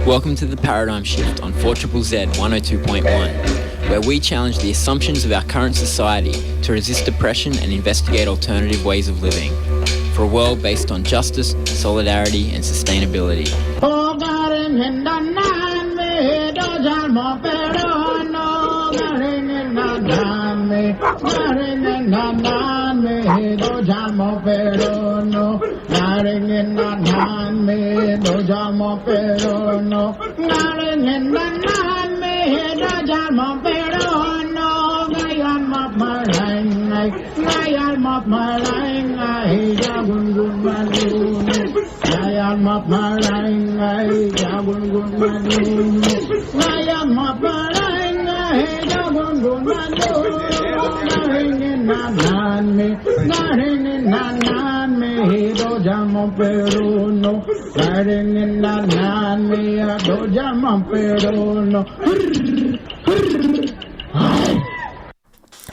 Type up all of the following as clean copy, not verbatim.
Welcome to The Paradigm Shift on 4ZZZ 102.1, where we challenge the assumptions of our current society to resist oppression and investigate alternative ways of living for a world based on justice, solidarity and sustainability.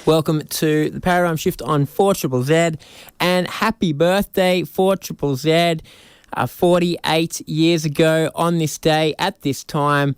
Welcome to the Paradigm Shift on 4ZZZ, and happy birthday 4ZZZ. 48 years ago on this day, at this time,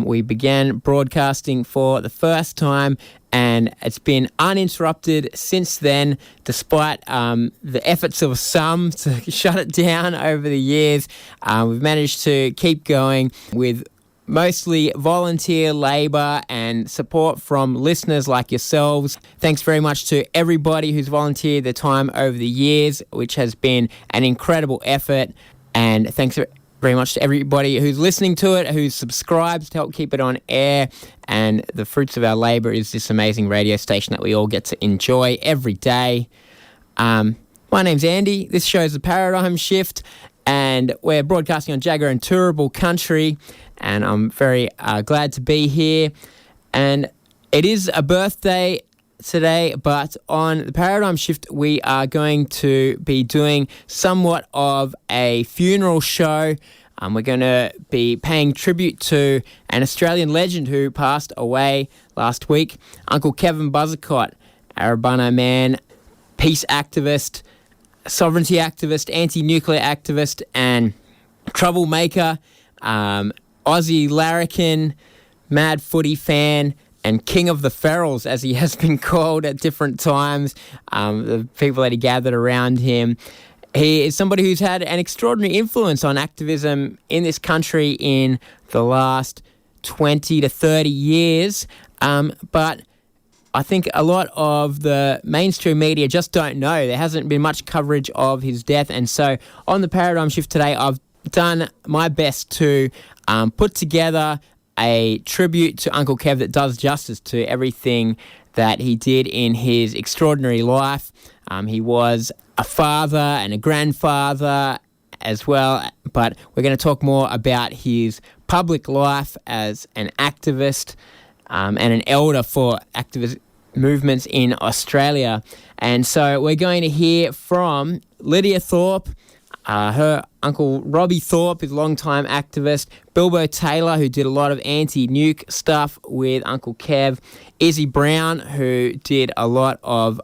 we began broadcasting for the first time, and it's been uninterrupted since then, despite the efforts of some to shut it down over the years. We've managed to keep going with mostly volunteer labour and support from listeners like yourselves. Thanks very much to everybody who's volunteered their time over the years, which has been an incredible effort. And thanks very much to everybody who's listening to it, who's subscribed to help keep it on air. And the fruits of our labour is this amazing radio station that we all get to enjoy every day. My name's Andy. This show's The Paradigm Shift, and we're broadcasting on Jagger and Turrbal country, and I'm very glad to be here. And it is a birthday today, but on The Paradigm Shift we are going to be doing somewhat of a funeral show. We're going to be paying tribute to an Australian legend who passed away last week, Uncle Kevin Buzzacott, Arrabunna man, peace activist, sovereignty activist, anti-nuclear activist and troublemaker, Aussie larrikin, mad footy fan, and king of the ferals, as he has been called at different times, the people that he gathered around him. He is somebody who's had an extraordinary influence on activism in this country in the last 20 to 30 years, but I think a lot of the mainstream media just don't know. There hasn't been much coverage of his death, and so on the Paradigm Shift today, I've done my best to put together a tribute to Uncle Kev that does justice to everything that he did in his extraordinary life. He was a father and a grandfather as well, but we're going to talk more about his public life as an activist and an elder for activist movements in Australia. And so we're going to hear from Lidia Thorpe, her uncle Robbie Thorpe is a long-time activist, Bilbo Taylor, who did a lot of anti-nuke stuff with Uncle Kev, Izzy Brown, who did a lot of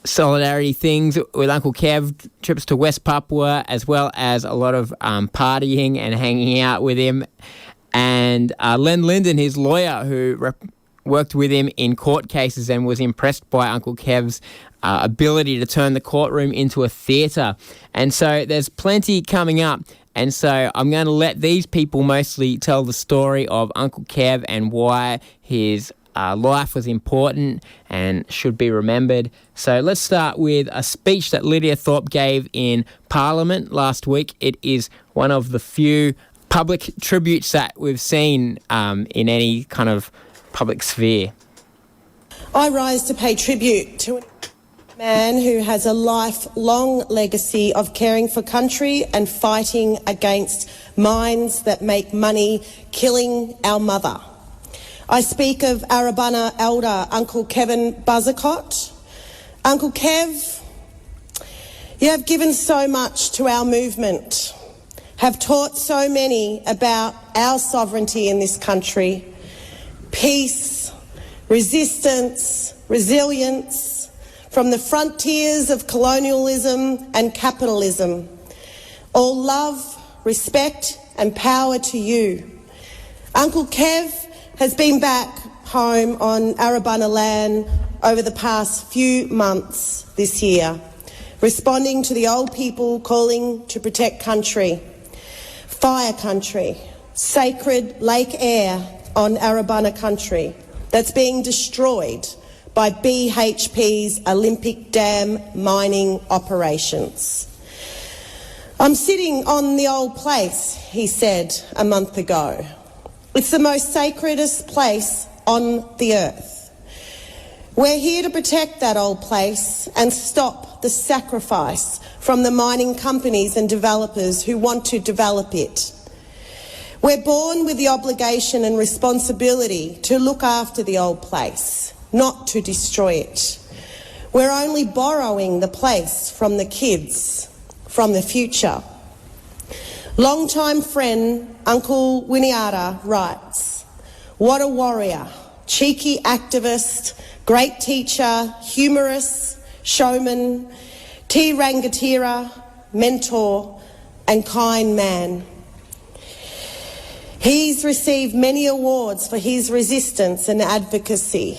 solidarity things with Uncle Kev, trips to West Papua, as well as a lot of partying and hanging out with him, and Len Lindon, his lawyer, who worked with him in court cases and was impressed by Uncle Kev's ability to turn the courtroom into a theatre. And so there's plenty coming up. And so I'm going to let these people mostly tell the story of Uncle Kev and why his life was important and should be remembered. So let's start with a speech that Lidia Thorpe gave in Parliament last week. It is one of the few public tributes that we've seen in any kind of public sphere. I rise to pay tribute to a man who has a lifelong legacy of caring for country and fighting against mines that make money killing our mother. I speak of Arrabunna elder Uncle Kevin Buzzacott. Uncle Kev, you have given so much to our movement, have taught so many about our sovereignty in this country, peace, resistance, resilience, from the frontiers of colonialism and capitalism. All love, respect and power to you. Uncle Kev has been back home on Arrabunna land over the past few months this year, responding to the old people calling to protect country, fire country, sacred lake air on Arrabunna country that's being destroyed by BHP's Olympic Dam mining operations. I'm sitting on the old place, he said a month ago. It's the most sacredest place on the earth. We're here to protect that old place and stop the sacrifice from the mining companies and developers who want to develop it. We're born with the obligation and responsibility to look after the old place, not to destroy it. We're only borrowing the place from the kids, from the future. Long-time friend Uncle Winiata writes, "What a warrior, cheeky activist, great teacher, humorous, showman, Te Rangatira, mentor and kind man. He's received many awards for his resistance and advocacy,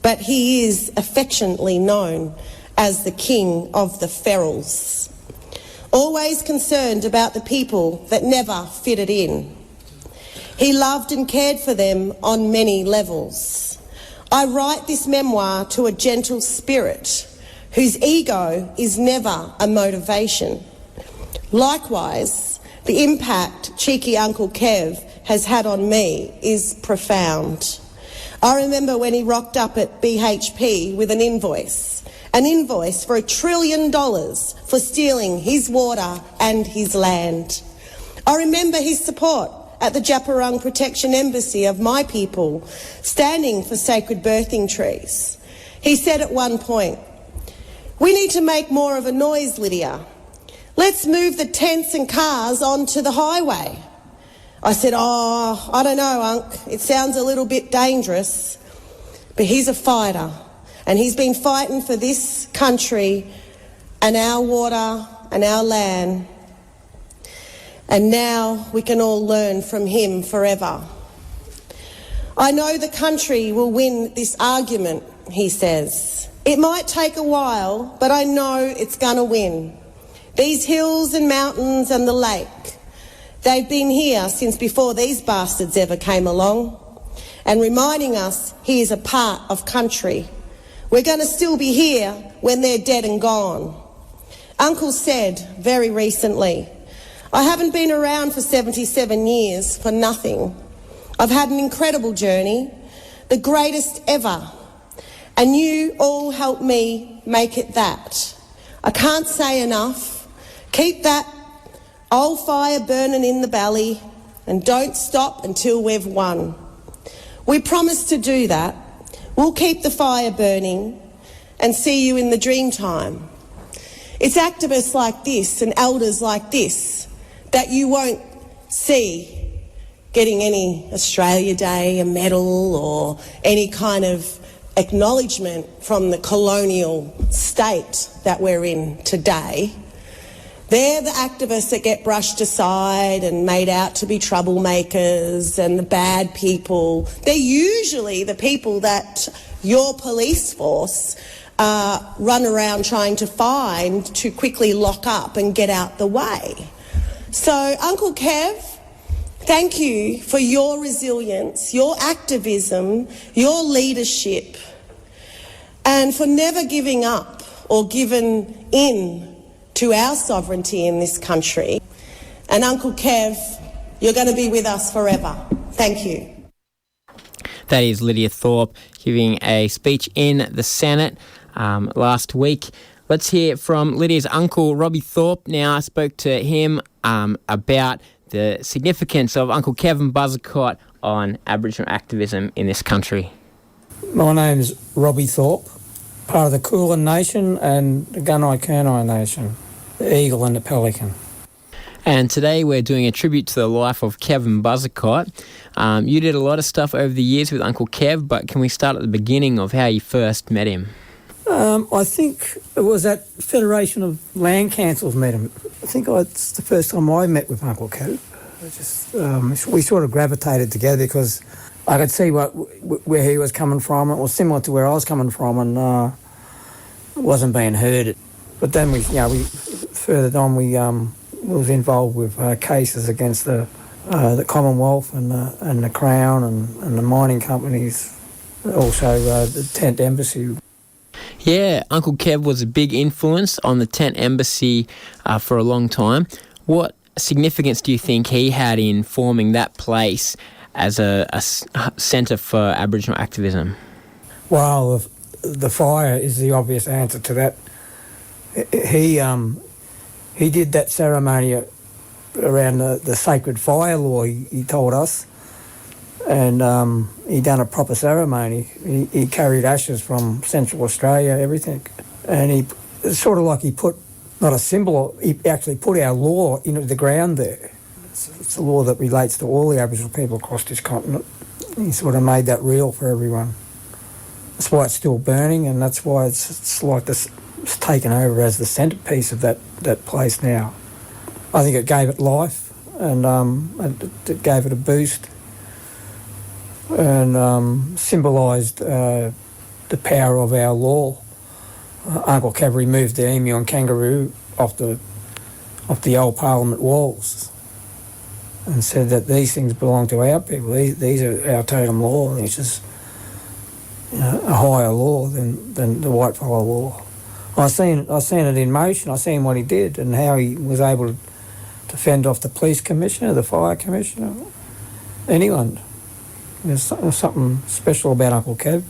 but he is affectionately known as the King of the Ferals, always concerned about the people that never fitted in. He loved and cared for them on many levels. I write this memoir to a gentle spirit whose ego is never a motivation. Likewise, the impact cheeky Uncle Kev has had on me is profound. I remember when he rocked up at BHP with an invoice for $1 trillion for stealing his water and his land. I remember his support at the Djapurrung Protection Embassy of my people, standing for sacred birthing trees. He said at one point, "We need to make more of a noise, Lydia. Let's move the tents and cars onto the highway." I said, "Oh, I don't know, Unc. It sounds a little bit dangerous." But he's a fighter, and he's been fighting for this country and our water and our land. And now we can all learn from him forever. "I know the country will win this argument," he says. "It might take a while, but I know it's gonna win. These hills and mountains and the lake, they've been here since before these bastards ever came along, and reminding us he is a part of country. We're going to still be here when they're dead and gone." Uncle said very recently, "I haven't been around for 77 years for nothing. I've had an incredible journey, the greatest ever, and you all helped me make it that. I can't say enough. Keep that old fire burning in the belly and don't stop until we've won. We promise to do that. We'll keep the fire burning and see you in the dream time. It's activists like this and elders like this that you won't see getting any Australia Day, a medal or any kind of acknowledgement from the colonial state that we're in today. They're the activists that get brushed aside and made out to be troublemakers and the bad people. They're usually the people that your police force run around trying to find to quickly lock up and get out the way. So, Uncle Kev, thank you for your resilience, your activism, your leadership, and for never giving up or giving in to our sovereignty in this country. And Uncle Kev, you're going to be with us forever. Thank you. That is Lidia Thorpe giving a speech in the Senate last week. Let's hear from Lydia's uncle, Robbie Thorpe. Now, I spoke to him about the significance of Uncle Kevin Buzzacott on Aboriginal activism in this country. My name's Robbie Thorpe, part of the Kulin Nation and the Gunai-Kurnai Nation, the Eagle and the Pelican. And today we're doing a tribute to the life of Kevin Buzzacott. You did a lot of stuff over the years with Uncle Kev, but can we start at the beginning of how you first met him? I think it was at Federation of Land Councils met him. I think it's the first time I met with Uncle Kev. We sort of gravitated together because I could see where he was coming from. It was similar to where I was coming from, and it wasn't being heard. But then we further on we was involved with cases against the Commonwealth and the Crown and the mining companies, also the Tent Embassy. Yeah, Uncle Kev was a big influence on the Tent Embassy for a long time. What significance do you think he had in forming that place as a centre for Aboriginal activism? Well, the fire is the obvious answer to that. He did that ceremony around the sacred fire law, he told us, and he done a proper ceremony. He carried ashes from Central Australia, everything, and it's sort of like he put, not a symbol, he actually put our law into the ground there. It's a law that relates to all the Aboriginal people across this continent. He sort of made that real for everyone. That's why it's still burning, and that's why it's like this. It's taken over as the centrepiece of that place now. I think it gave it life, and it gave it a boost, and symbolised the power of our law. Uncle Kev removed the emu and kangaroo off the old Parliament walls, and said that these things belong to our people. These are our totem law, which is a higher law than the whitefellow law. I seen it in motion. I seen what he did and how he was able to fend off the police commissioner, the fire commissioner, anyone. There's something special about Uncle Kev,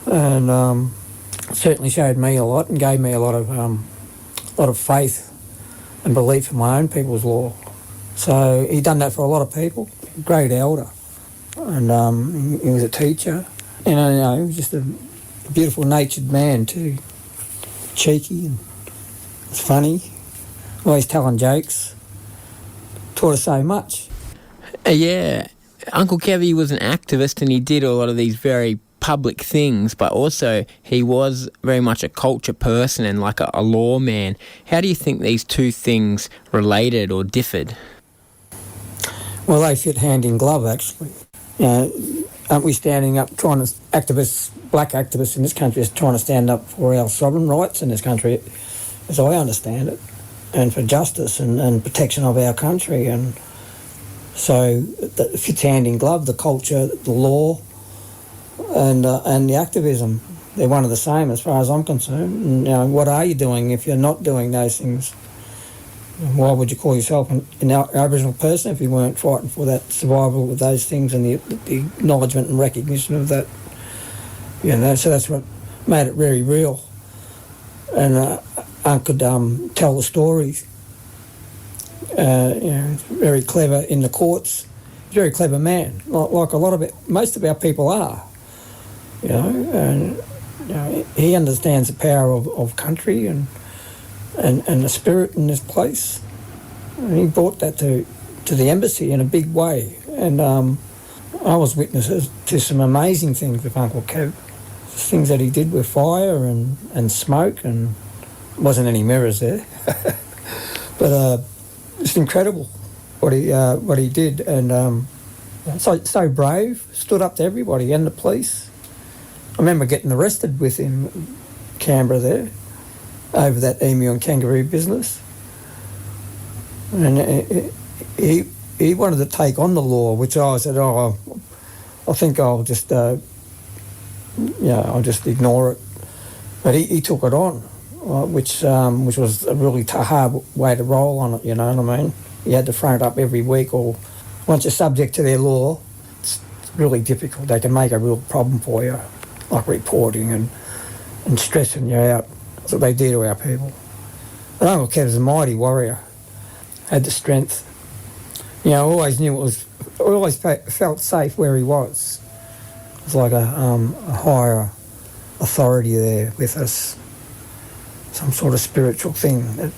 and certainly showed me a lot and gave me a lot of faith and belief in my own people's law. So he done that for a lot of people. Great elder, and he was a teacher. He was just a beautiful natured man too. Cheeky and funny, always telling jokes. Taught us so much. Yeah, Uncle Kev was an activist and he did a lot of these very public things, but also he was very much a culture person and like a lawman. How do you think these two things related or differed? Well, they fit hand in glove, actually. Aren't we standing up, black activists in this country is trying to stand up for our sovereign rights in this country, as I understand it, and for justice and protection of our country. And so it fits hand in glove, the culture, the law, and the activism. They're one of the same as far as I'm concerned. And, what are you doing if you're not doing those things? Why would you call yourself an Aboriginal person if you weren't fighting for that survival of those things and the acknowledgement and recognition of that? So that's what made it very real. And I could tell the stories. Very clever in the courts. Very clever man, like a lot of it. Most of our people are. And he understands the power of country and the spirit in this place. And he brought that to the embassy in a big way. And I was witness to some amazing things with Uncle Kev. Things that he did with fire and smoke, and wasn't any mirrors there. But it's incredible what he did, and so brave, stood up to everybody and the police. I remember getting arrested with him in Canberra there, over that emu and kangaroo business. And he wanted to take on the law, which I said, I think I'll just, I'll just ignore it. But he took it on, which was a really hard way to roll on it, you know what I mean? You had to front up every week, or once you're subject to their law, it's really difficult. They can make a real problem for you, like reporting and stressing you out. That's what they do to our people. But Uncle Kev was a mighty warrior, had the strength. I always knew I always felt safe where he was. It was like a higher authority there with us, some sort of spiritual thing that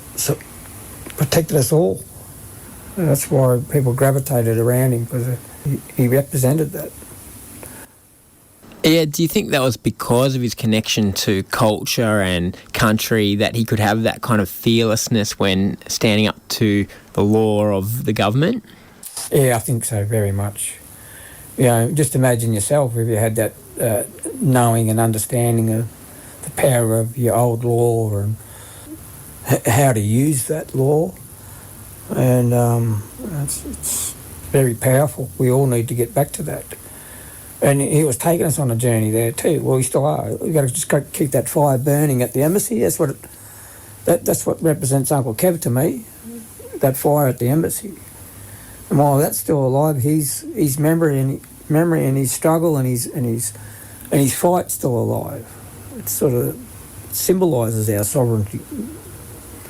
protected us all. And that's why people gravitated around him, because he represented that. Yeah, do you think that was because of his connection to culture and country that he could have that kind of fearlessness when standing up to the law of the government? Yeah, I think so, very much. You know, just imagine yourself if you had that knowing and understanding of the power of your old law and how to use that law. And it's very powerful. We all need to get back to that. And he was taking us on a journey there too. Well, we still are. We've got to just keep that fire burning at the embassy. That's what represents Uncle Kev to me, that fire at the embassy. And while that's still alive, his memory and his struggle and his fight still alive. It sort of symbolises our sovereignty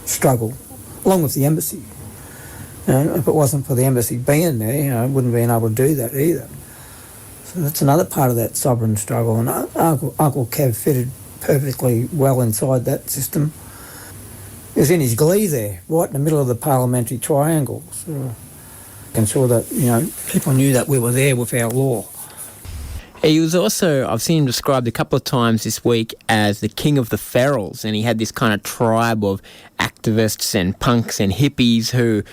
struggle, along with the embassy. You know, if it wasn't for the embassy being there, you know, I wouldn't have been able to do that either. So that's another part of that sovereign struggle. And Uncle Kev fitted perfectly well inside that system. He was in his glee there, right in the middle of the parliamentary triangle. So ensure that, you know, people knew that we were there with our law. He was also, I've seen him described a couple of times this week as the king of the ferals, and he had this kind of tribe of activists and punks and hippies who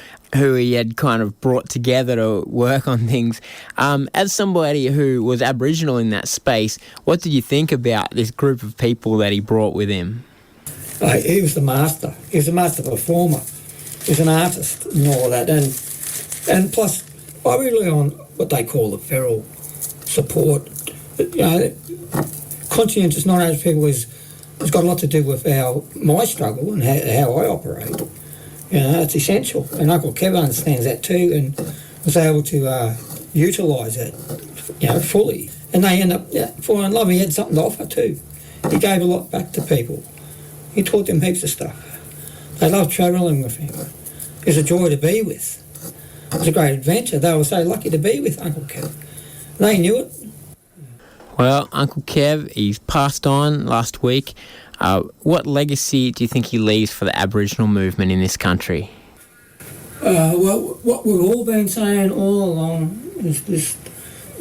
he had kind of brought together to work on things. As somebody who was Aboriginal in that space, what did you think about this group of people that he brought with him? He was the master. He was a master performer. He was an artist and all that. And plus, I rely on what they call the feral support. You know, conscientious non-Aboriginal people has got a lot to do with my struggle and how I operate. You know, it's essential. And Uncle Kev understands that too and was able to utilise it, you know, fully. And they end up falling in love. He had something to offer too. He gave a lot back to people. He taught them heaps of stuff. They loved travelling with him. It was a joy to be with. It was a great adventure. They were so lucky to be with Uncle Kev. They knew it. Well, Uncle Kev, he's passed on last week. What legacy do you think he leaves for the Aboriginal movement in this country? Well, what we've all been saying all along is this: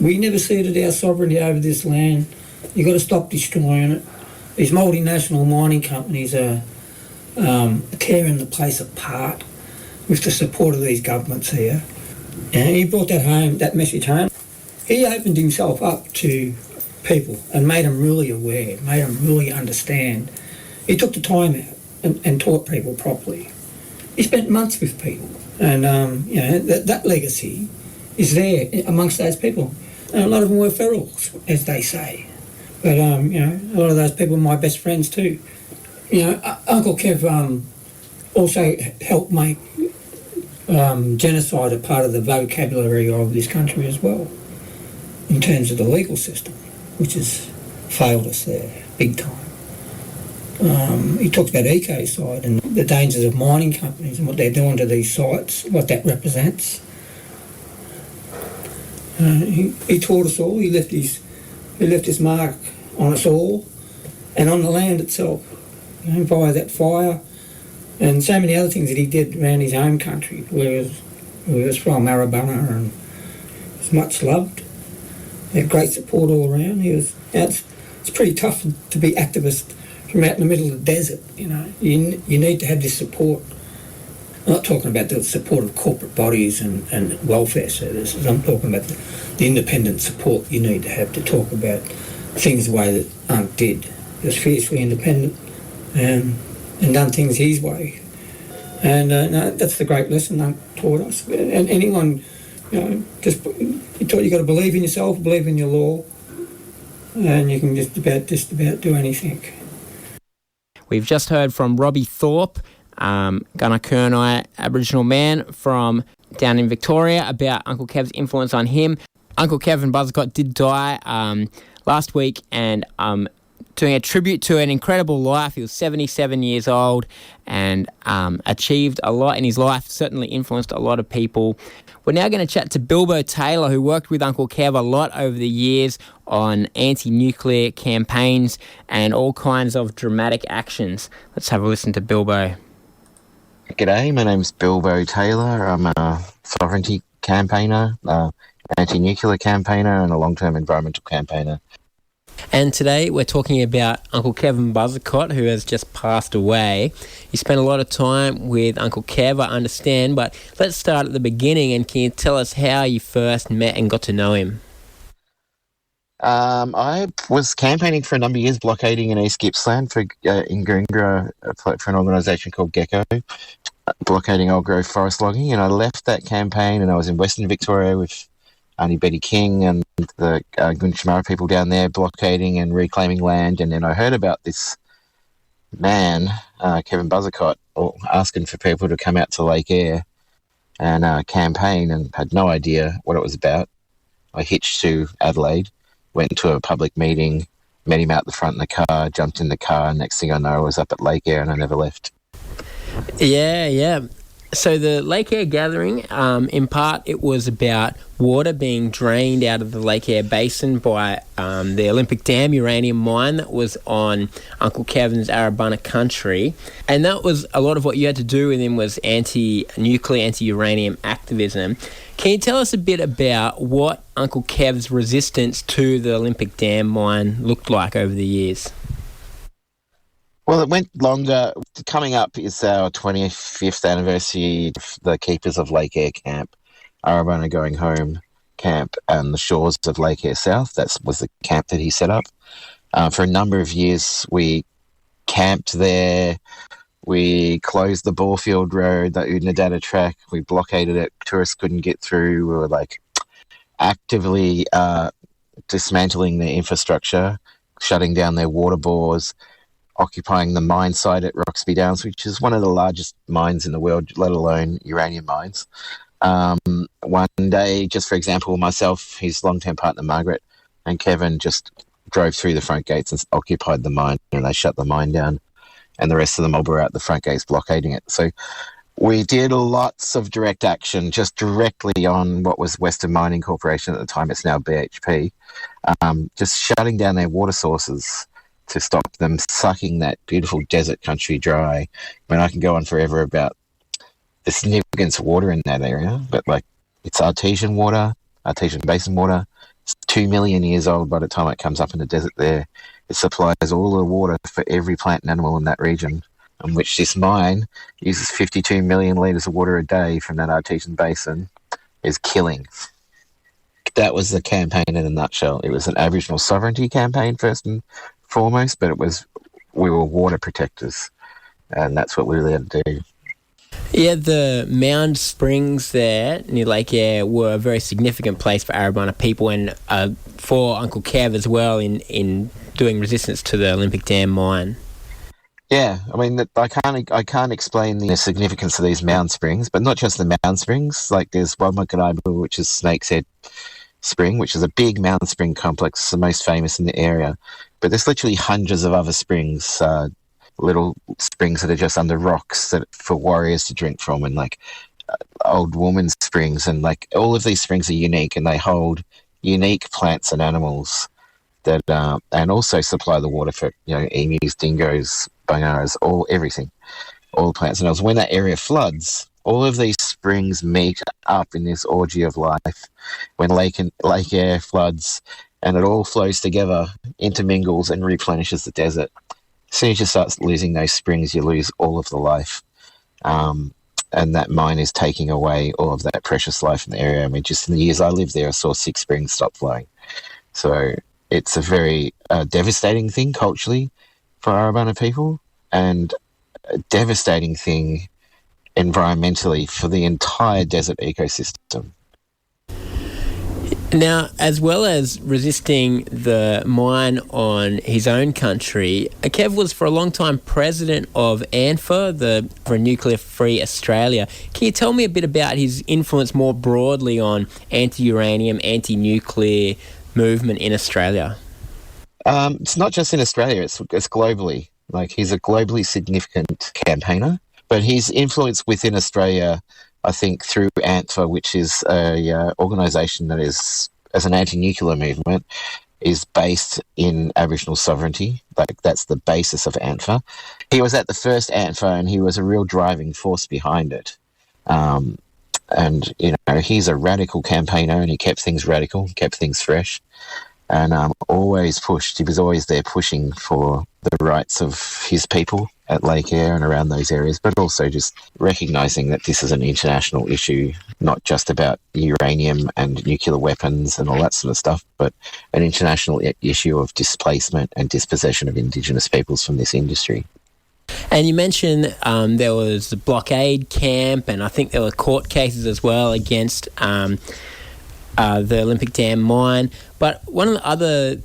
we never ceded our sovereignty over this land. You've got to stop destroying it. These multinational mining companies are tearing the place apart with the support of these governments here. And he brought that message home. He opened himself up to people and made them really aware, made them really understand. He took the time out and taught people properly. He spent months with people, and you know, that legacy is there amongst those people. And a lot of them were ferals, as they say. But you know, a lot of those people are my best friends too. You know, Uncle Kev also helped make genocide a part of the vocabulary of this country as well, in terms of the legal system, which has failed us there big time. He talks about ecocide and the dangers of mining companies and what they're doing to these sites, what that represents. He taught us all. He left his mark on us all and on the land itself, you know, via that fire and so many other things that he did around his home country, where he was from, Arrabunna, and was much loved. He had great support all around. It's pretty tough to be activist from out in the middle of the desert, you know. You need to have this support. I'm not talking about the support of corporate bodies and welfare services. I'm talking about the independent support you need to have to talk about things the way that Unc did. He was fiercely independent and done things his way. And no, that's the great lesson Unc taught us. And anyone, you know, he taught you got to believe in yourself, believe in your law, and you can just about do anything. We've just heard from Robbie Thorpe, Gunnerkurnai Aboriginal man from down in Victoria, about Uncle Kev's influence on him. Uncle Kevin Buzzacott did die last week, and doing a tribute to an incredible life. He was 77 years old and achieved a lot in his life, certainly influenced a lot of people. We're now going to chat to Bilbo Taylor, who worked with Uncle Kev a lot over the years on anti-nuclear campaigns and all kinds of dramatic actions. Let's have a listen to Bilbo. G'day, my name's Bilbo Taylor. I'm a sovereignty campaigner, anti-nuclear campaigner and a long-term environmental campaigner. And today we're talking about Uncle Kevin Buzzacott, who has just passed away. You spent a lot of time with Uncle Kev, I understand, but let's start at the beginning, and can you tell us how you first met and got to know him? I was campaigning for a number of years, blockading in East Gippsland in Goongerah for an organisation called Gecko, blockading old growth forest logging, and I left that campaign and I was in Western Victoria with Auntie Betty King and the Goongerah people down there blockading and reclaiming land, and then I heard about this man, Kevin Buzzacott, asking for people to come out to Lake Eyre and campaign, and had no idea what it was about. I hitched to Adelaide, went to a public meeting, met him out the front in the car, jumped in the car, and next thing I know I was up at Lake Eyre and I never left. Yeah. So the Lake Eyre gathering, in part, it was about water being drained out of the Lake Eyre basin by the Olympic Dam uranium mine that was on Uncle Kevin's Arrabunna country. And that was a lot of what you had to do with him was anti-nuclear, anti-uranium activism. Can you tell us a bit about what Uncle Kev's resistance to the Olympic Dam mine looked like over the years? Well, it went longer. Coming up is our 25th anniversary of the Keepers of Lake Eyre Camp, Arrabunna Going Home Camp, and the shores of Lake Eyre South. That was the camp that he set up. For a number of years, we camped there. We closed the Borefield Road, the Oodnadatta track. We blockaded it. Tourists couldn't get through. We were actively dismantling their infrastructure, shutting down their water bores, occupying the mine site at Roxby Downs, which is one of the largest mines in the world, let alone uranium mines. One day, just for example, myself, his long-term partner Margaret, and Kevin just drove through the front gates and occupied the mine, and they shut the mine down, and the rest of the mob were out the front gates blockading it. So we did lots of direct action, just directly on what was Western Mining Corporation at the time. It's now BHP, just shutting down their water sources to stop them sucking that beautiful desert country dry. I mean, I can go on forever about the significance of water in that area, but it's artesian water, artesian basin water. It's 2 million years old by the time it comes up in the desert there. It supplies all the water for every plant and animal in that region, in which this mine uses 52 million litres of water a day from that artesian basin, is killing. That was the campaign in a nutshell. It was an Aboriginal sovereignty campaign first and foremost, but we were water protectors, and that's what we really had to do. Yeah, the Mound Springs there near Lake Eyre were a very significant place for Arrabunna people and for Uncle Kev as well in doing resistance to the Olympic Dam mine. Yeah, I mean, I can't explain the significance of these Mound Springs, but not just the Mound Springs. There's Wadmakadaibu, which is Snake's Head Spring, which is a big mountain spring complex. It's the most famous in the area. But there's literally hundreds of other springs, little springs that are just under rocks for warriors to drink from, and old woman's springs. And all of these springs are unique, and they hold unique plants and animals that and also supply the water for emus, dingoes, bungaras, everything, all the plants and animals. When that area floods, all of these springs meet up in this orgy of life. When Lake Eyre floods, and it all flows together, intermingles, and replenishes the desert. As soon as you start losing those springs, you lose all of the life. And that mine is taking away all of that precious life in the area. I mean, just in the years I lived there, I saw 6 springs stop flowing. So it's a very devastating thing culturally for Arrabunna people, and a devastating thing environmentally for the entire desert ecosystem. Now, as well as resisting the mine on his own country, Kev was for a long time president of ANFA, for Nuclear Free Australia. Can you tell me a bit about his influence more broadly on anti-uranium, anti-nuclear movement in Australia? It's not just in Australia, it's globally. He's a globally significant campaigner, but his influence within Australia, I think, through ANFA, which is a organisation that is, as an anti-nuclear movement, is based in Aboriginal sovereignty. That's the basis of ANFA. He was at the first ANFA, and he was a real driving force behind it. And he's a radical campaigner, and he kept things radical, kept things fresh. and always pushed. He was always there pushing for the rights of his people at Lake Eyre and around those areas, but also just recognising that this is an international issue, not just about uranium and nuclear weapons and all that sort of stuff, but an international issue of displacement and dispossession of Indigenous peoples from this industry. And you mentioned there was a blockade camp, and I think there were court cases as well against the Olympic Dam mine. But one of the other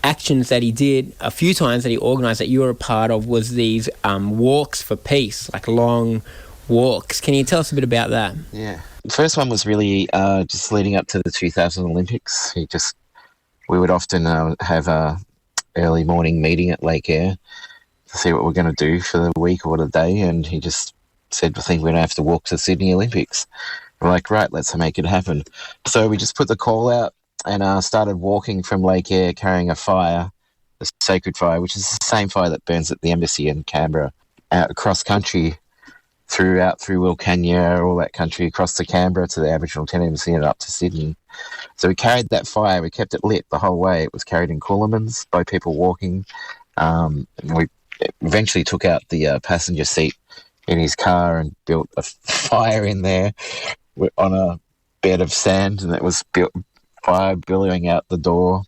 actions that he did a few times that he organised that you were a part of was these walks for peace, like long walks. Can you tell us a bit about that? Yeah. The first one was really just leading up to the 2000 Olympics. We would often have a early morning meeting at Lake Eyre to see what we're going to do for the week or the day, and he just said, I think we're going to have to walk to the Sydney Olympics. We're like, right, let's make it happen. So we just put the call out and started walking from Lake Eyre carrying a fire, a sacred fire, which is the same fire that burns at the embassy in Canberra, out across country, through Wilcannia, all that country, across to Canberra to the Aboriginal tent embassy and up to Sydney. So we carried that fire, we kept it lit the whole way. It was carried in coolamans by people walking. And we eventually took out the passenger seat in his car and built a fire in there on a bed of sand, and it was built fire billowing out the door.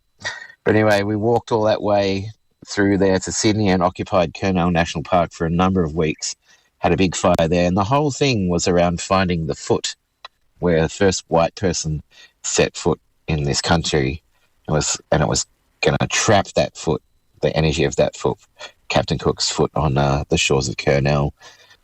But anyway, we walked all that way through there to Sydney and occupied Kurnell National Park for a number of weeks, had a big fire there, and the whole thing was around finding the foot where the first white person set foot in this country. It was going to trap that foot, the energy of that foot, Captain Cook's foot, on the shores of Kurnell.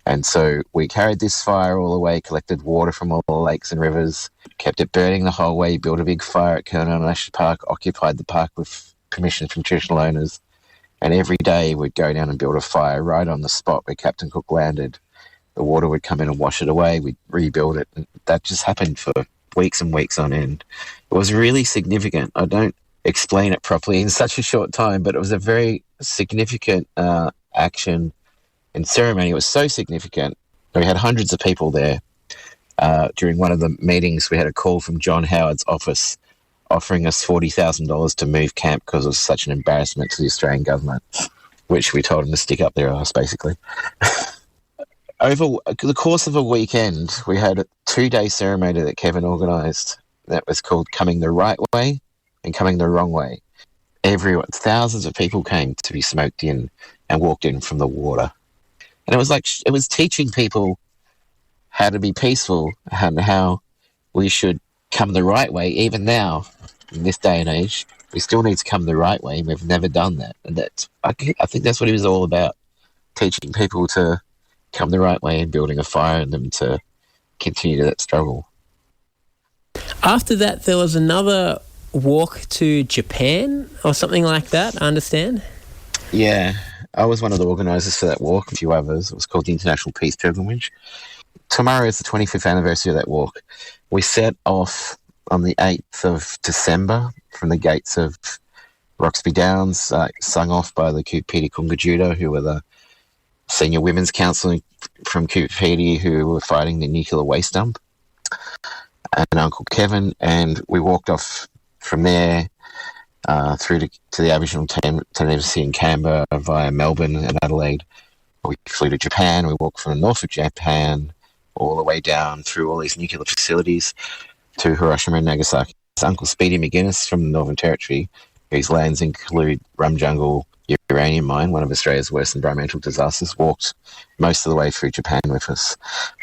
And so we carried this fire all the way, collected water from all the lakes and rivers, kept it burning the whole way, built a big fire at Kurnell National Park, occupied the park with permission from traditional owners, and every day we'd go down and build a fire right on the spot where Captain Cook landed. The water would come in and wash it away, we'd rebuild it, and that just happened for weeks and weeks on end. It was really significant. I don't explain it properly in such a short time, but it was a very significant action and ceremony. It was so significant. We had hundreds of people there. During one of the meetings, we had a call from John Howard's office offering us $40,000 to move camp because it was such an embarrassment to the Australian government, which we told them to stick up their arse, basically. Over the course of a weekend, we had a 2-day ceremony that Kevin organised that was called Coming the Right Way and Coming the Wrong Way. Thousands of people came to be smoked in and walked in from the water. And it was teaching people how to be peaceful and how we should come the right way. Even now, in this day and age, we still need to come the right way. We've never done that. And I think that's what he was all about, teaching people to come the right way and building a fire in them to continue that struggle. After that, there was another walk to Japan or something like that, I understand? Yeah. I was one of the organisers for that walk, a few others. It was called the International Peace Pilgrimage. Tomorrow is the 25th anniversary of that walk. We set off on the 8th of December from the gates of Roxby Downs, sung off by the Kupiti Kungajuda, who were the senior women's council from Kupiti who were fighting the nuclear waste dump, and Uncle Kevin. And we walked off from there through to the Aboriginal tent embassy in Canberra via Melbourne and Adelaide. We flew to Japan. We walked from the north of Japan all the way down through all these nuclear facilities to Hiroshima and Nagasaki. It's Uncle Speedy McGuinness from the Northern Territory, whose lands include Rum Jungle uranium mine, one of Australia's worst environmental disasters, walked most of the way through Japan with us.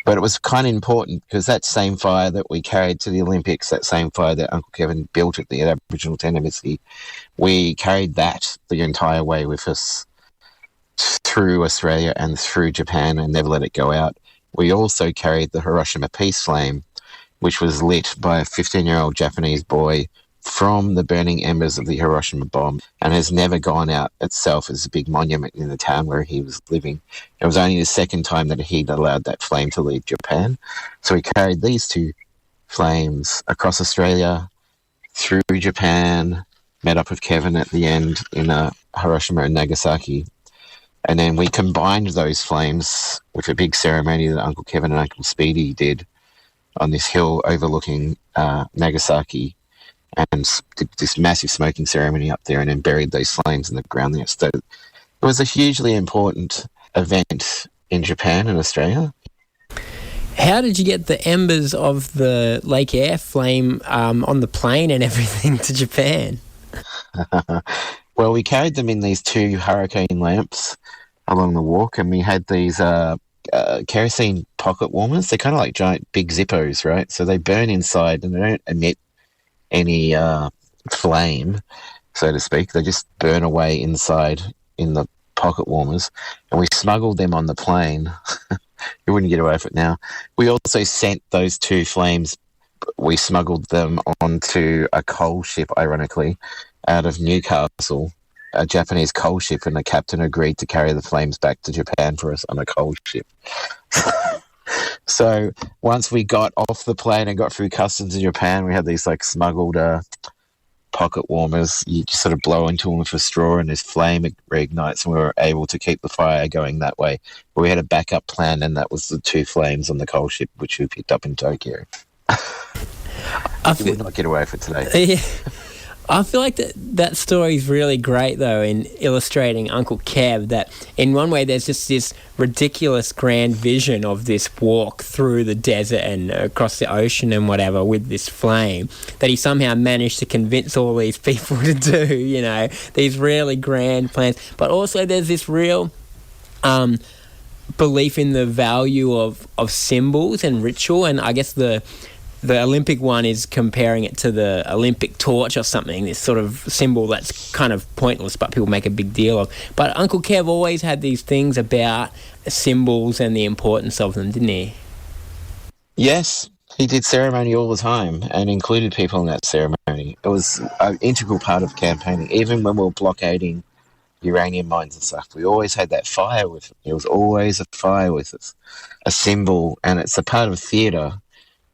But it was kind of important because that same fire that we carried to the Olympics, that same fire that Uncle Kevin built at the Aboriginal tent embassy, we carried that the entire way with us through Australia and through Japan and never let it go out. We also carried the Hiroshima Peace Flame, which was lit by a 15-year-old Japanese boy from the burning embers of the Hiroshima bomb and has never gone out itself as a big monument in the town where he was living. It was only the second time that he'd allowed that flame to leave Japan. So we carried these two flames across Australia, through Japan, met up with Kevin at the end in Hiroshima and Nagasaki. And then we combined those flames with a big ceremony that Uncle Kevin and Uncle Speedy did on this hill overlooking Nagasaki and did this massive smoking ceremony up there and then buried those flames in the ground there. So it was a hugely important event in Japan and Australia. How did you get the embers of the Lake Eyre flame on the plane and everything to Japan? Well, we carried them in these 2 hurricane lamps along the walk, and we had these kerosene pocket warmers. They're kind of like giant big Zippos, right? So they burn inside and they don't emit any flame, so to speak. They just burn away inside in the pocket warmers, and we smuggled them on the plane. You wouldn't get away with it now. We also sent those 2 flames, we smuggled them onto a coal ship, ironically, out of Newcastle, a Japanese coal ship, and the captain agreed to carry the flames back to Japan for us on a coal ship. So once we got off the plane and got through customs in Japan, we had these like smuggled pocket warmers. You just sort of blow into them with a straw and this flame reignites, and we were able to keep the fire going that way. But we had a backup plan, and that was the 2 flames on the coal ship, which we picked up in Tokyo. You would not get away with it today. Yeah. I feel like that story is really great, though, in illustrating Uncle Kev, that in one way there's just this ridiculous grand vision of this walk through the desert and across the ocean and whatever with this flame that he somehow managed to convince all these people to do, you know, these really grand plans. But also there's this real belief in the value of symbols and ritual, and I guess the Olympic one is comparing it to the Olympic torch or something, this sort of symbol that's kind of pointless but people make a big deal of. But Uncle Kev always had these things about symbols and the importance of them, didn't he? Yes, he did ceremony all the time and included people in that ceremony. It was an integral part of campaigning. Even when we were blockading uranium mines and stuff, we always had that fire with us. There was always a fire with us, a symbol, and it's a part of theatre.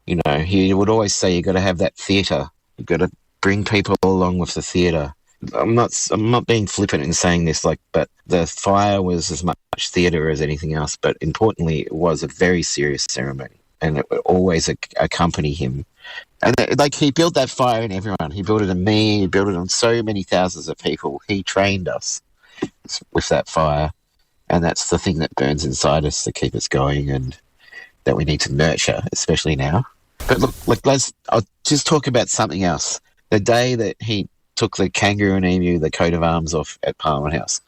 You know, he would always say you got to have that theatre. You got to bring people along with the theatre. I'm not being flippant in saying this, but the fire was as much theatre as anything else. But importantly, it was a very serious ceremony, and it would always accompany him. And he built that fire in everyone. He built it in me. He built it on so many thousands of people. He trained us with that fire, and that's the thing that burns inside us to keep us going, and that we need to nurture, especially now. But look, I'll just talk about something else. The day that he took the kangaroo and emu, the coat of arms off at Parliament House.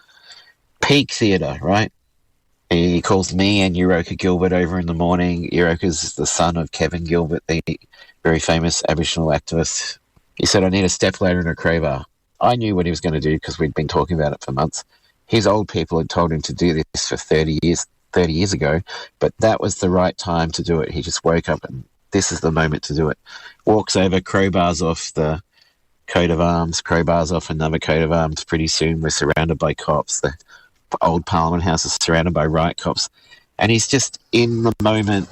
Peak theatre, right? He calls me and Euroka Gilbert over in the morning. Euroka's the son of Kevin Gilbert, the very famous Aboriginal activist. He said, I need a stepladder and a crowbar. I knew what he was going to do because we'd been talking about it for months. His old people had told him to do this for 30 years ago, but that was the right time to do it. He just woke up and this is the moment to do it. Walks over, crowbars off the coat of arms, crowbars off another coat of arms. Pretty soon we're surrounded by cops. The old Parliament House is surrounded by riot cops. And he's just in the moment,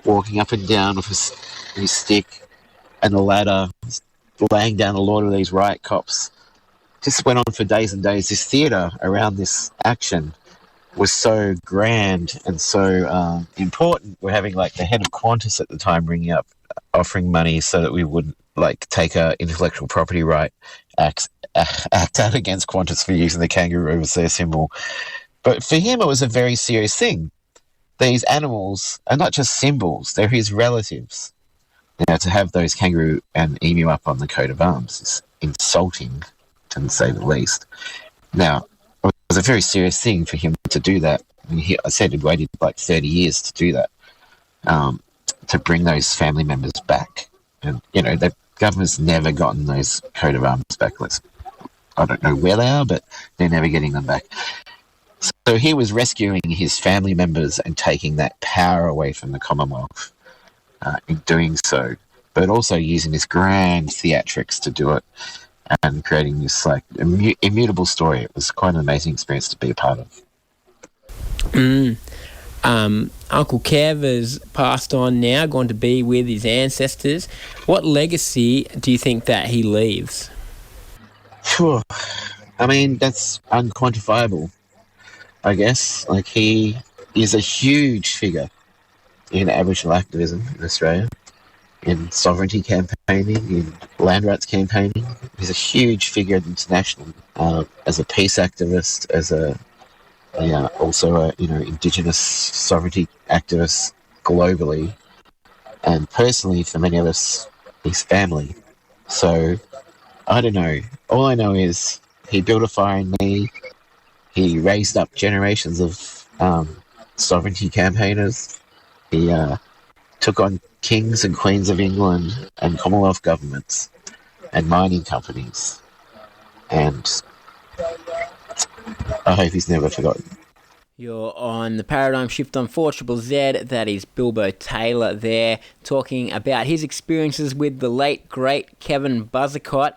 walking up and down with his stick and the ladder, laying down the law to these riot cops. Just went on for days and days. This theatre around this action was so grand and so important. We're having the head of Qantas at the time ringing up, offering money so that we would take a intellectual property right act out against Qantas for using the kangaroo as their symbol. But for him, it was a very serious thing. These animals are not just symbols; they're his relatives. To have those kangaroo and emu up on the coat of arms is insulting, to say the least. Now, it was a very serious thing for him to do that. I said he'd waited 30 years to do that, to bring those family members back. And, the government's never gotten those coat of arms back. I don't know where they are, but they're never getting them back. So he was rescuing his family members and taking that power away from the Commonwealth in doing so, but also using this grand theatrics to do it and creating this immutable story. It was quite an amazing experience to be a part of. Uncle Kev has passed on now, gone to be with his ancestors. What legacy do you think that he leaves? Sure. I mean, that's unquantifiable, I guess. He is a huge figure in Aboriginal activism in Australia. in sovereignty campaigning, in land rights campaigning. He's a huge figure internationally as a peace activist, as also a Indigenous sovereignty activist globally, and personally for many of us, his family. So I don't know. All I know is he built a fire in me. He raised up generations of sovereignty campaigners. He took on kings and queens of England and Commonwealth governments and mining companies. And I hope he's never forgotten. You're on the Paradigm Shift on 4ZZZ. That is Bilbo Taylor there, talking about his experiences with the late, great Kevin Buzzacott.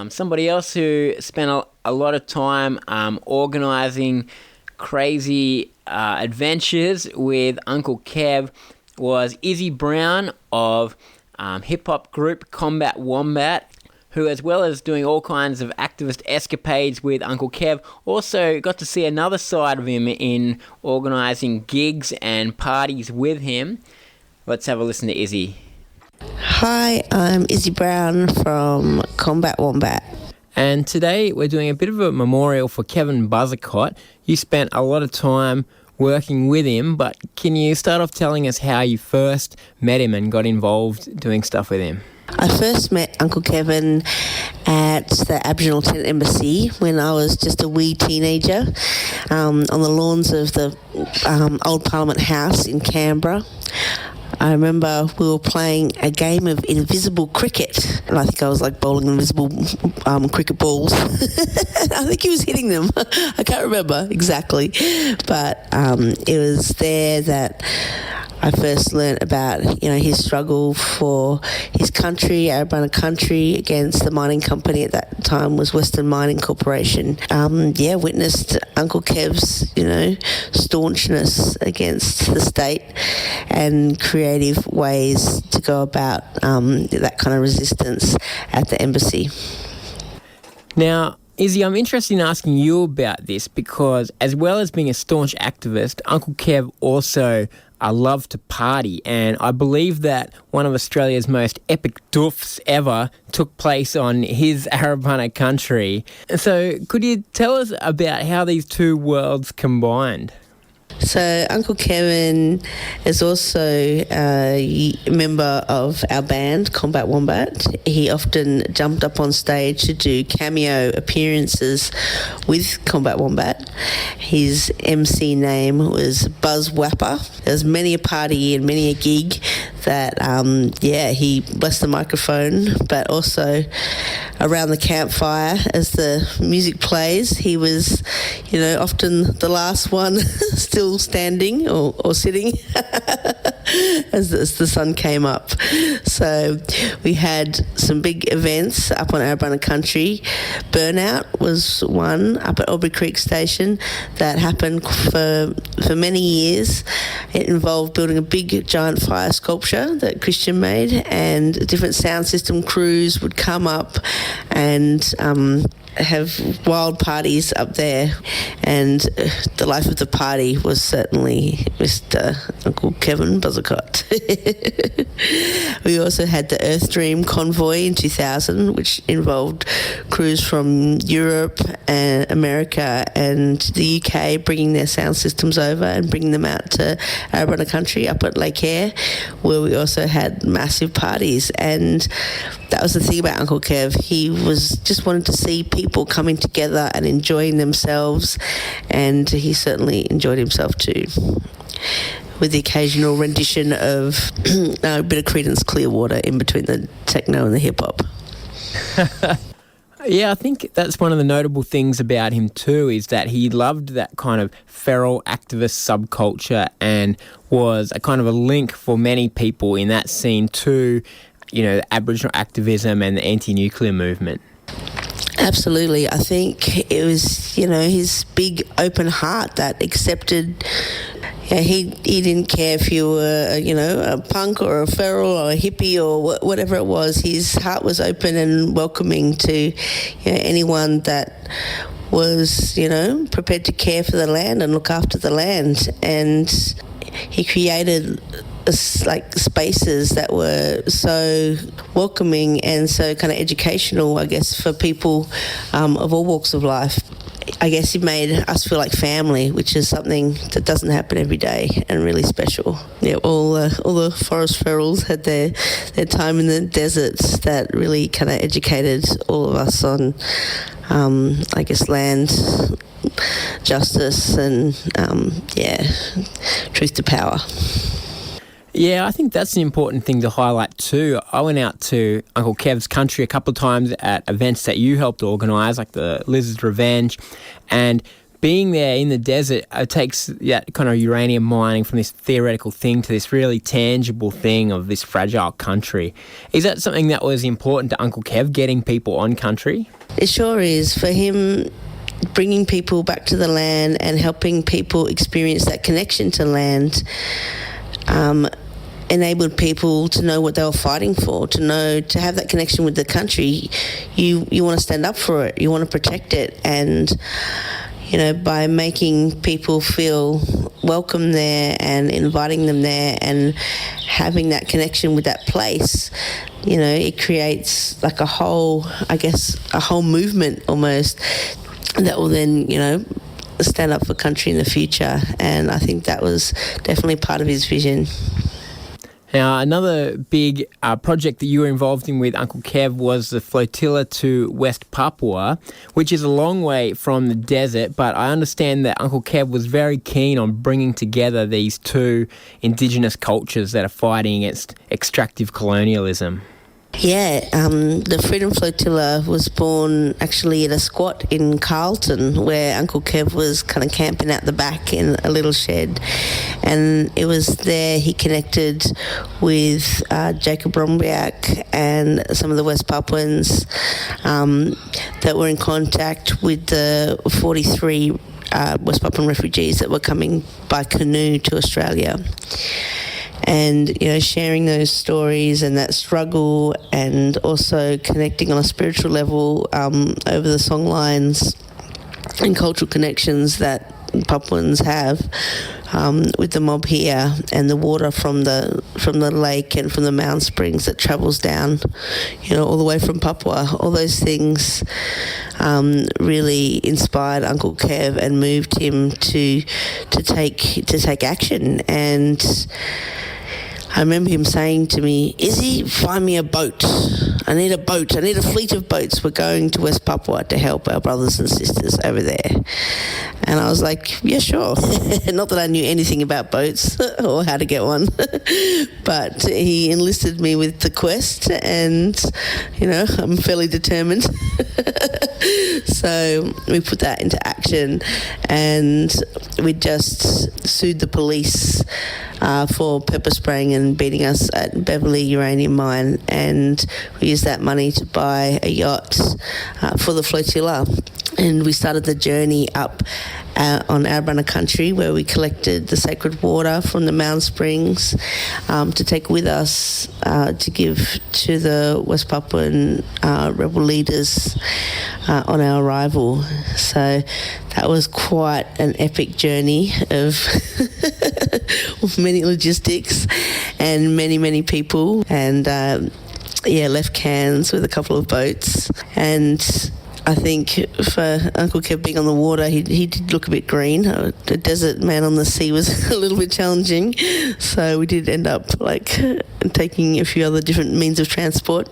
Somebody else who spent a lot of time organising crazy adventures with Uncle Kev was Izzy Brown of hip-hop group Combat Wombat, who, as well as doing all kinds of activist escapades with Uncle Kev, also got to see another side of him in organising gigs and parties with him. Let's have a listen to Izzy. Hi, I'm Izzy Brown from Combat Wombat. And today we're doing a bit of a memorial for Kevin Buzzacott. You spent a lot of time working with him, but can you start off telling us how you first met him and got involved doing stuff with him? I first met Uncle Kevin at the Aboriginal Tent Embassy when I was just a wee teenager on the lawns of the old Parliament House in Canberra. I remember we were playing a game of invisible cricket, and I think I was like bowling invisible cricket balls. I think he was hitting them. I can't remember exactly, but it was there that I first learnt about, his struggle for his country, Arrabunna country, against the mining company at that time was Western Mining Corporation. Witnessed Uncle Kev's, staunchness against the state and creative ways to go about that kind of resistance at the embassy. Now, Izzy, I'm interested in asking you about this because, as well as being a staunch activist, Uncle Kev also loved to party, and I believe that one of Australia's most epic doofs ever took place on his Arrabunna country. So could you tell us about how these two worlds combined? So Uncle Kevin is also a member of our band, Combat Wombat. He often jumped up on stage to do cameo appearances with Combat Wombat. His MC name was Buzz Wapper. There was many a party and many a gig that, he blessed the microphone, but also around the campfire as the music plays, he was, often the last one still standing or sitting as the sun came up. So we had some big events up on Arrabunna country. Burnout was one up at Aubrey Creek Station that happened for many years. It involved building a big giant fire sculpture that Christian made, and different sound system crews would come up and have wild parties up there, and the life of the party was certainly Mr. Uncle Kevin Buzzacott. We also had the Earth Dream convoy in 2000, which involved crews from Europe and America and the UK bringing their sound systems over and bringing them out to Arrabunna country up at Lake Eyre, where we also had massive parties. And that was the thing about Uncle Kev. He was just wanted to see people coming together and enjoying themselves, and he certainly enjoyed himself too, with the occasional rendition of a bit of Creedence Clearwater in between the techno and the hip-hop. Yeah, I think that's one of the notable things about him too, is that he loved that kind of feral activist subculture and was a kind of a link for many people in that scene to, Aboriginal activism and the anti-nuclear movement. Absolutely. I think it was, his big open heart that accepted. He didn't care if you were, a punk or a feral or a hippie or whatever it was. His heart was open and welcoming to anyone that was, prepared to care for the land and look after the land. And he created like spaces that were so welcoming and so kind of educational, I guess, for people of all walks of life. I guess it made us feel like family, which is something that doesn't happen every day and really special. Yeah, all the forest ferals had their time in the deserts that really kind of educated all of us on, I guess, land, justice, and truth to power. Yeah, I think that's an important thing to highlight too. I went out to Uncle Kev's country a couple of times at events that you helped organise, like the Lizard's Revenge, and being there in the desert, it takes that kind of uranium mining from this theoretical thing to this really tangible thing of this fragile country. Is that something that was important to Uncle Kev, getting people on country? It sure is. For him, bringing people back to the land and helping people experience that connection to land enabled people to know what they were fighting for, to have that connection with the country. You want to stand up for it, you want to protect it, and by making people feel welcome there and inviting them there and having that connection with that place, it creates like a whole movement almost that will then, stand up for country in the future. And I think that was definitely part of his vision. Now, another big project that you were involved in with Uncle Kev was the flotilla to West Papua, which is a long way from the desert, but I understand that Uncle Kev was very keen on bringing together these two Indigenous cultures that are fighting against extractive colonialism. Yeah, the Freedom Flotilla was born actually at a squat in Carlton, where Uncle Kev was kind of camping out the back in a little shed. And it was there he connected with Jacob Brombiak and some of the West Papuans that were in contact with the 43 West Papuan refugees that were coming by canoe to Australia. And, sharing those stories and that struggle, and also connecting on a spiritual level over the song lines and cultural connections that Papuans have with the mob here, and the water from the lake and from the mound springs that travels down, all the way from Papua. All those things really inspired Uncle Kev and moved him to take action. And I remember him saying to me, "Izzy, find me a boat. I need a boat. I need a fleet of boats. We're going to West Papua to help our brothers and sisters over there." And I was like, yeah, sure. Not that I knew anything about boats or how to get one. But he enlisted me with the quest, and, I'm fairly determined. So we put that into action, and we just sued the police for pepper spraying and beating us at Beverley Uranium Mine, and we used that money to buy a yacht for the flotilla. And we started the journey up on Arrabunna country, where we collected the sacred water from the mound springs to take with us to give to the West Papuan rebel leaders on our arrival. So that was quite an epic journey of many logistics and many people, and left Cairns with a couple of boats. And I think for Uncle Kev being on the water, he did look a bit green. The desert man on the sea was a little bit challenging, so we did end up taking a few other different means of transport.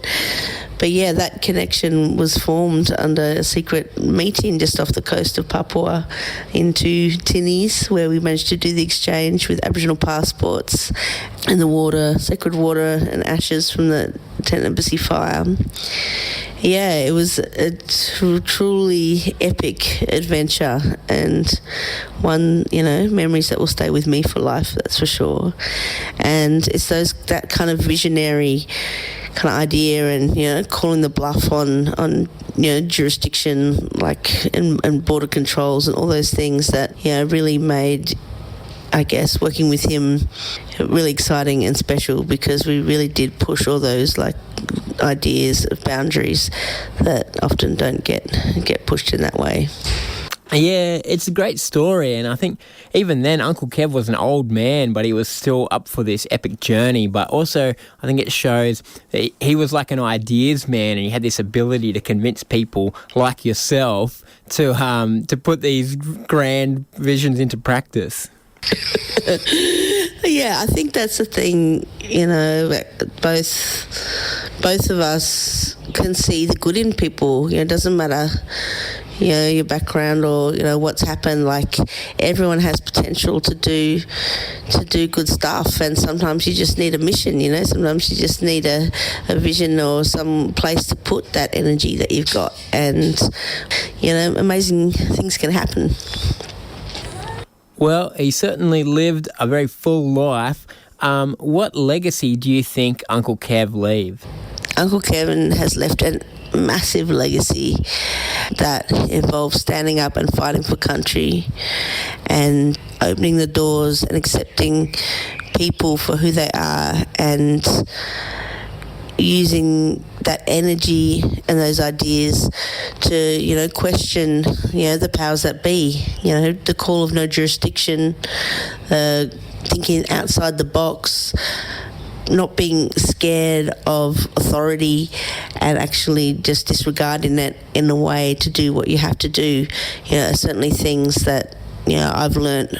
But yeah, that connection was formed under a secret meeting just off the coast of Papua into Tinnies, where we managed to do the exchange with Aboriginal passports and the water, sacred water and ashes from the Tent Embassy fire. Yeah, it was a truly epic adventure, and one, memories that will stay with me for life, that's for sure. And it's that kind of visionary kind of idea, and calling the bluff on jurisdiction, and border controls and all those things that really made, I guess, working with him really exciting and special, because we really did push all those ideas of boundaries that often don't get pushed in that way. Yeah, it's a great story, and I think even then Uncle Kev was an old man, but he was still up for this epic journey. But also, I think it shows that he was like an ideas man, and he had this ability to convince people like yourself to put these grand visions into practice. Yeah, I think that's the thing, both of us can see the good in people. It doesn't matter, your background or, what's happened. Like, everyone has potential to do good stuff, and sometimes you just need a mission, sometimes you just need a vision or some place to put that energy that you've got, and, amazing things can happen. Well, he certainly lived a very full life. What legacy do you think Uncle Kev leave? Uncle Kevin has left a massive legacy that involves standing up and fighting for country and opening the doors and accepting people for who they are, and using that energy and those ideas to, question, the powers that be, the call of no jurisdiction, thinking outside the box, not being scared of authority, and actually just disregarding it in a way to do what you have to do. Certainly things that, I've learnt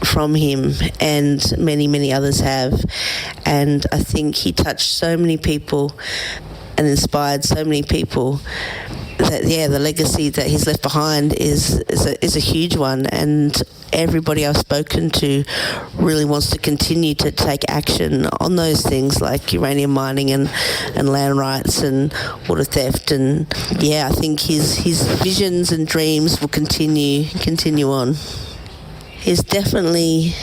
from him, and many, many others have. And I think he touched so many people and inspired so many people that, the legacy that he's left behind is a huge one. And everybody I've spoken to really wants to continue to take action on those things, like uranium mining and land rights and water theft. And I think his visions and dreams will continue on. He's definitely,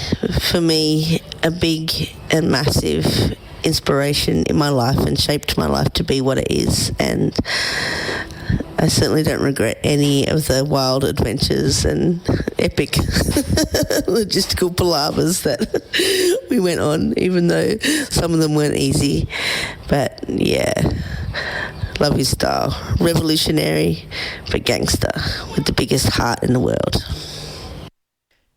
for me, a big and massive inspiration in my life, and shaped my life to be what it is. And I certainly don't regret any of the wild adventures and epic logistical palavers that we went on, even though some of them weren't easy. But love his style. Revolutionary, but gangster, with the biggest heart in the world.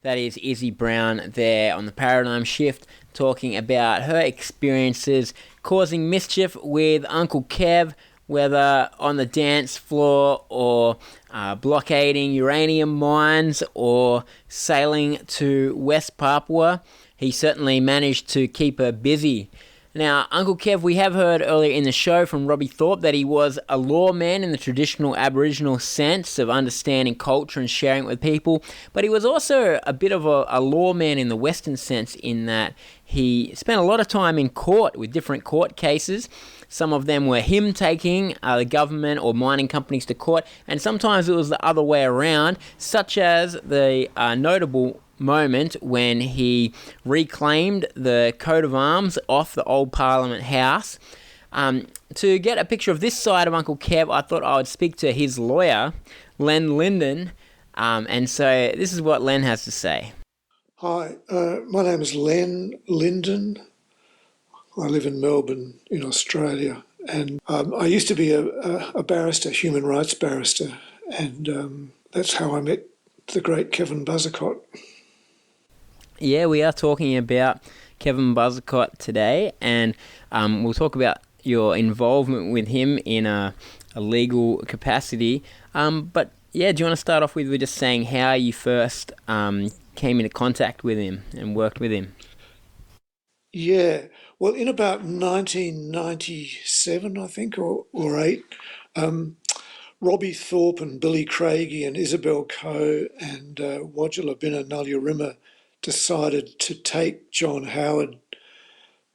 That is Izzy Brown there on the Paradigm Shift, talking about her experiences causing mischief with Uncle Kev, whether on the dance floor or blockading uranium mines or sailing to West Papua. He certainly managed to keep her busy. Now, Uncle Kev, we have heard earlier in the show from Robbie Thorpe that he was a lawman in the traditional Aboriginal sense of understanding culture and sharing it with people, but he was also a bit of a lawman in the Western sense, in that he spent a lot of time in court with different court cases. Some of them were him taking the government or mining companies to court, and sometimes it was the other way around, such as the notable moment when he reclaimed the coat of arms off the old Parliament House. To get a picture of this side of Uncle Kev, I thought I would speak to his lawyer, Len Lindon, and so this is what Len has to say. Hi, my name is Len Lindon. I live in Melbourne in Australia, and I used to be a barrister, human rights barrister, and that's how I met the great Kevin Buzzacott. Yeah, we are talking about Kevin Buzzacott today, and we'll talk about your involvement with him in a legal capacity. But yeah, do you want to start off with just saying how you first came into contact with him and worked with him? Yeah, well, in about 1997, I think, or 8, Robbie Thorpe and Billy Craigie and Isabel Coe and Wodjila Binna Nulyarima decided to take John Howard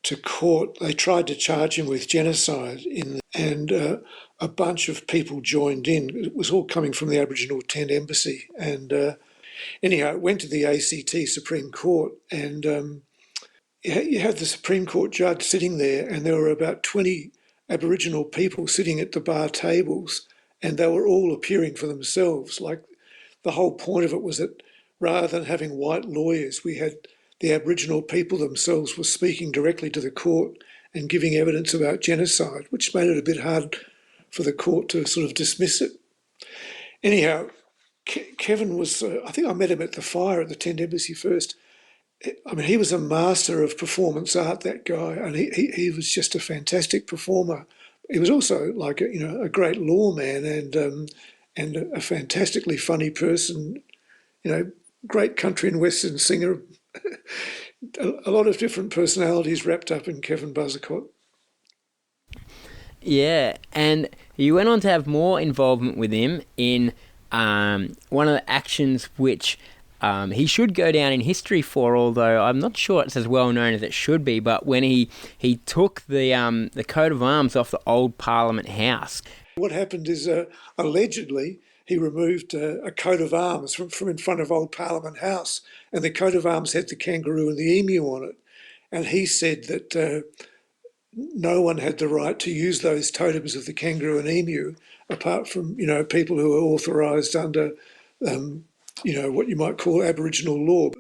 to court. They tried to charge him with genocide, and a bunch of people joined in. It was all coming from the Aboriginal Tent Embassy. And anyhow, it went to the ACT Supreme Court, and you had the Supreme Court judge sitting there, and there were about 20 Aboriginal people sitting at the bar tables, and they were all appearing for themselves. Like, the whole point of it was that rather than having white lawyers, we had the Aboriginal people themselves were speaking directly to the court and giving evidence about genocide, which made it a bit hard for the court to sort of dismiss it. Anyhow, Kevin was, I think I met him at the fire at the Tent Embassy first. I mean, he was a master of performance art, that guy, and he was just a fantastic performer. He was also like a great lawman and a fantastically funny person. Great country and western singer. A lot of different personalities wrapped up in Kevin Buzzacott. Yeah, and you went on to have more involvement with him in one of the actions which he should go down in history for, although I'm not sure it's as well known as it should be, but when he took the coat of arms off the old Parliament House. What happened is, allegedly, he removed a coat of arms from in front of old Parliament House, and the coat of arms had the kangaroo and the emu on it. And he said that no one had the right to use those totems of the kangaroo and emu apart from, people who are authorised under, what you might call Aboriginal law.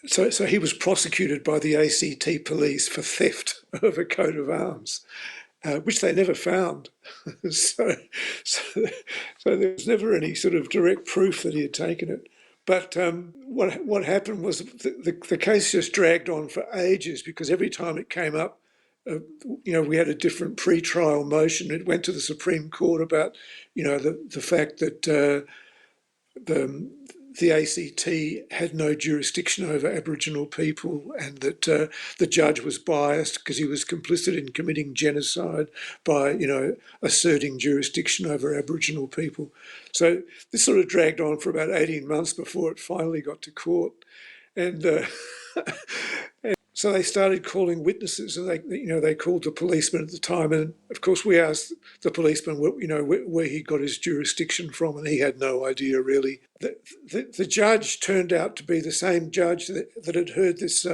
So he was prosecuted by the ACT police for theft of a coat of arms, which they never found. so there was never any sort of direct proof that he had taken it. But what happened was the case just dragged on for ages, because every time it came up, we had a different pre-trial motion. It went to the Supreme Court about, the fact that the ACT had no jurisdiction over Aboriginal people, and that the judge was biased because he was complicit in committing genocide by, asserting jurisdiction over Aboriginal people. So this sort of dragged on for about 18 months before it finally got to court. And so they started calling witnesses, and they called the policeman at the time. And of course, we asked the policeman, where he got his jurisdiction from, and he had no idea really. The judge turned out to be the same judge that had heard this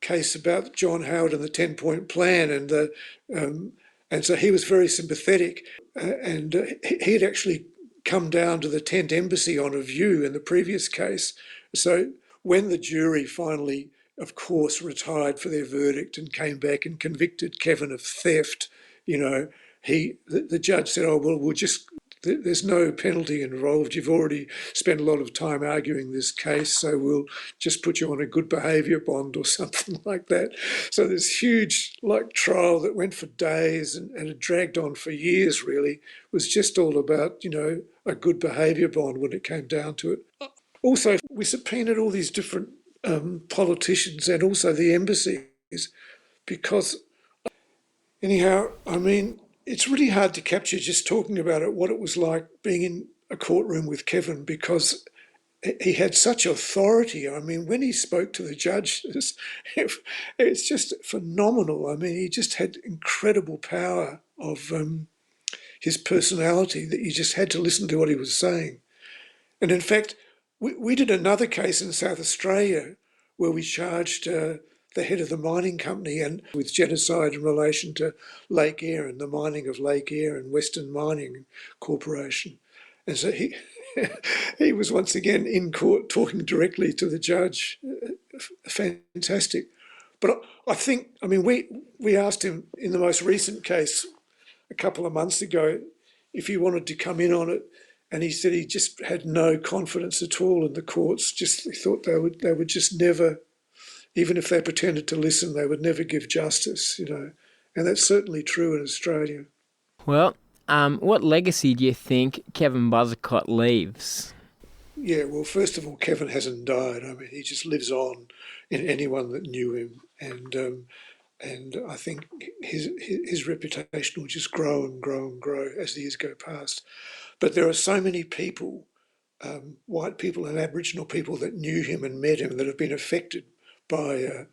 case about John Howard and the 10-point plan, and so he was very sympathetic, and he had actually come down to the Tent Embassy on a view in the previous case. So when the jury finally, of course, retired for their verdict and came back and convicted Kevin of theft, the judge said, "Oh, well, there's no penalty involved. You've already spent a lot of time arguing this case, so we'll just put you on a good behaviour bond," or something like that. So this huge trial that went for days and it dragged on for years really was just all about, a good behaviour bond when it came down to it. Also, we subpoenaed all these different politicians and also the embassies, because anyhow, I mean, it's really hard to capture just talking about it, what it was like being in a courtroom with Kevin, because he had such authority. I mean, when he spoke to the judges, it's just phenomenal. I mean, he just had incredible power of his personality that you just had to listen to what he was saying. And in fact, we did another case in South Australia where we charged the head of the mining company and with genocide in relation to Lake Eyre and the mining of Lake Eyre and Western Mining Corporation. And so he was once again in court talking directly to the judge. Fantastic. But I think, we asked him in the most recent case a couple of months ago if he wanted to come in on it, and he said he just had no confidence at all in the courts. Just he thought they would just never, even if they pretended to listen, they would never give justice, and that's certainly true in Australia. Well, what legacy do you think Kevin Buzzacott leaves? Yeah, well, first of all, Kevin hasn't died. I mean, he just lives on in anyone that knew him, and I think his reputation will just grow and grow and grow as the years go past. But there are so many people, white people and Aboriginal people, that knew him and met him, that have been affected by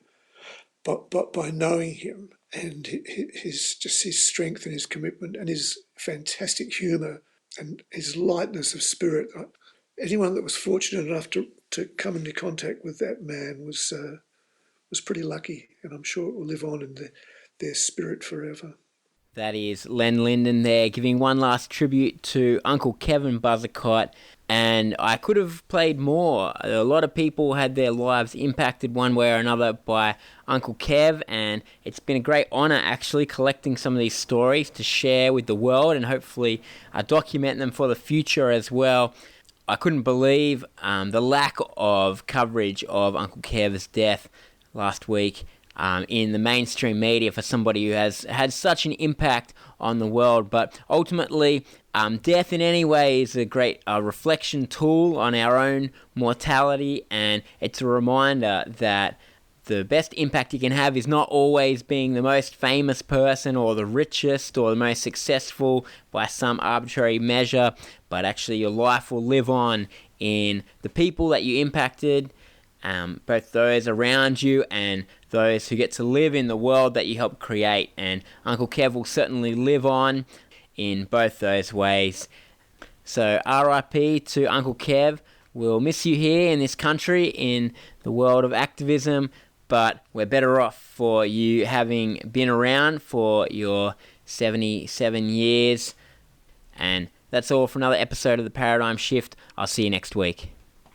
knowing him, and his strength and his commitment and his fantastic humour and his lightness of spirit. Anyone that was fortunate enough to come into contact with that man was pretty lucky, and I'm sure it will live on in their spirit forever. That is Len Lindon there, giving one last tribute to Uncle Kevin Buzzacott. And I could have played more. A lot of people had their lives impacted one way or another by Uncle Kev, and it's been a great honour actually collecting some of these stories to share with the world and hopefully document them for the future as well. I couldn't believe the lack of coverage of Uncle Kev's death last week in the mainstream media for somebody who has had such an impact on the world. But ultimately, death in any way is a great reflection tool on our own mortality, and it's a reminder that the best impact you can have is not always being the most famous person or the richest or the most successful by some arbitrary measure, but actually your life will live on in the people that you impacted, both those around you and those who get to live in the world that you helped create. And Uncle Kev will certainly live on in both those ways. So RIP to Uncle Kev. We'll miss you here in this country, in the world of activism, but we're better off for you having been around for your 77 years. And that's all for another episode of The Paradigm Shift. I'll see you next week.